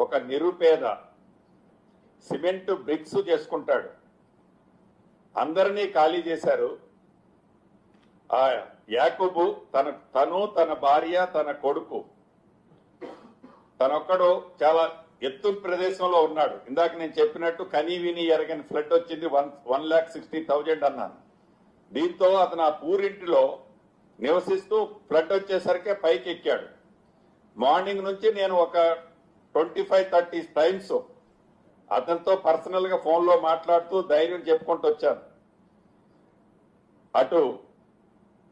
ఒక నిరుపేద cement bricks చేసుకుంటాడు. అందరినీ ఖాళీ చేశారు. ఆ యాకూబు తన భార్య, తన కొడుకు, తనొక్కడు చాలా ఎత్తు ప్రదేశంలో ఉన్నాడు. ఇందాక నేను చెప్పినట్టు కనీ విని ఎరగని ఫ్లడ్ వచ్చింది, 1,60,000 అన్నాను. దీంతో అతను ఆ పూరింటిలో నివసిస్తూ ఫ్లడ్ వచ్చేసరికి పైకి ఎక్కాడు. మార్నింగ్ నుంచి నేను ఒక 25-30 టైమ్స్ అతనితో పర్సనల్ గా ఫోన్ లో మాట్లాడుతూ ధైర్యం చెప్పుకుంటూ వచ్చాను. అటు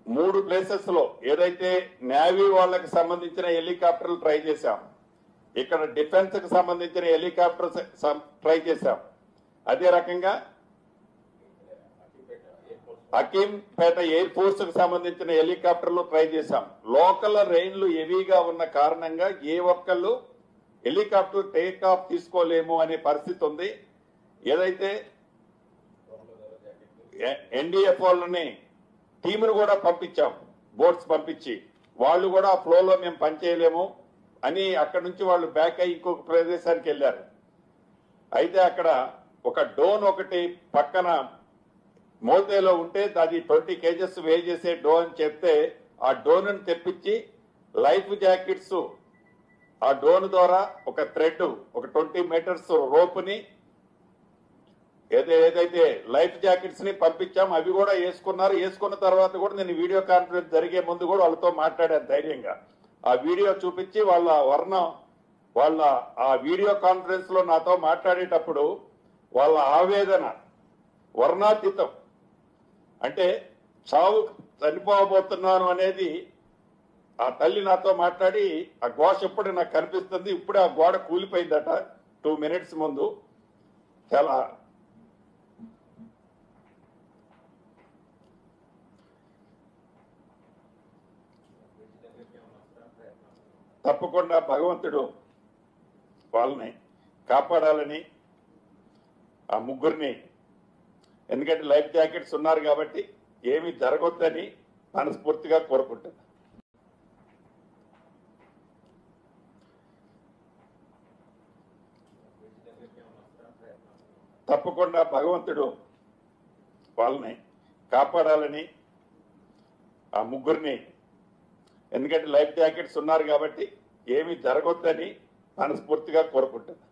3 ప్లేసెస్ లో ఏదైతే నేవీ వాళ్ళకి సంబంధించిన హెలికాప్టర్లు ట్రై చేశాం, ఇక్కడ డిఫెన్స్ కి సంబంధించిన హెలికాప్టర్ ట్రై చేశాం, అదే రకంగా హకీంపేట ఎయిర్ ఫోర్స్ కు సంబంధించిన హెలికాప్టర్లు ట్రై చేశాం. లోకల్ రైన్లు హెవీగా ఉన్న కారణంగా ఏ ఒక్కళ్ళు హెలికాప్టర్ టేక్ ఆఫ్ తీసుకోలేము అనే పరిస్థితి ఉంది. ఏదైతే ఎన్డీఎఫ్ వాళ్ళని టీమును కూడా పంపించాం, బోట్స్ పంపించి, వాళ్ళు కూడా ఆ ఫ్లోలో మేము పనిచేయలేము అని అక్కడి నుంచి వాళ్ళు బ్యాక్ అయ్యి ఇంకొక ప్రదేశానికి వెళ్లారు. అయితే అక్కడ ఒక డోన్ ఒకటి పక్కన మోతేలో ఉంటే అది 20 kgs వే చేసే డోన్ అని చెప్తే ఆ డోన్ తెప్పించి లైఫ్ జాకెట్స్ ఆ డోన్ ద్వారా ఒక థ్రెడ్, ఒక 20 మీటర్స్ రోప్ ని ఏదైతే లైఫ్ జాకెట్స్ ని పంపించాం, అవి కూడా వేసుకున్నారు. వేసుకున్న తర్వాత కూడా నేను వీడియో కాన్ఫరెన్స్ జరిగే ముందు కూడా వాళ్ళతో మాట్లాడాను ధైర్యంగా. ఆ వీడియో చూపించి వాళ్ళ ఆ వీడియో కాన్ఫరెన్స్ లో నాతో మాట్లాడేటప్పుడు వాళ్ళ ఆవేదన వర్ణాతీతం. అంటే చావు చనిపోబోతున్నాను అనేది ఆ తల్లి నాతో మాట్లాడి ఆ ఘోష ఇప్పుడు నాకు కనిపిస్తుంది. ఇప్పుడే ఆ గోడ కూలిపోయిందట 2 minutes ముందు. చాలా తప్పకుండా భగవంతుడు వాళ్ళని కాపాడాలని ఆ ముగ్గురిని, ఎందుకంటే లైఫ్ జాకెట్స్ ఉన్నారు కాబట్టి ఏమీ జరగొద్దని మనస్ఫూర్తిగా కోరుకుంటున్నాను. తప్పకుండా భగవంతుడు వాళ్ళని కాపాడాలని ఆ ముగ్గురిని, ఎందుకంటే లైఫ్ జాకెట్స్ ఉన్నారు కాబట్టి ఏమీ జరగొద్దని మనస్ఫూర్తిగా కోరుకుంటున్నాను.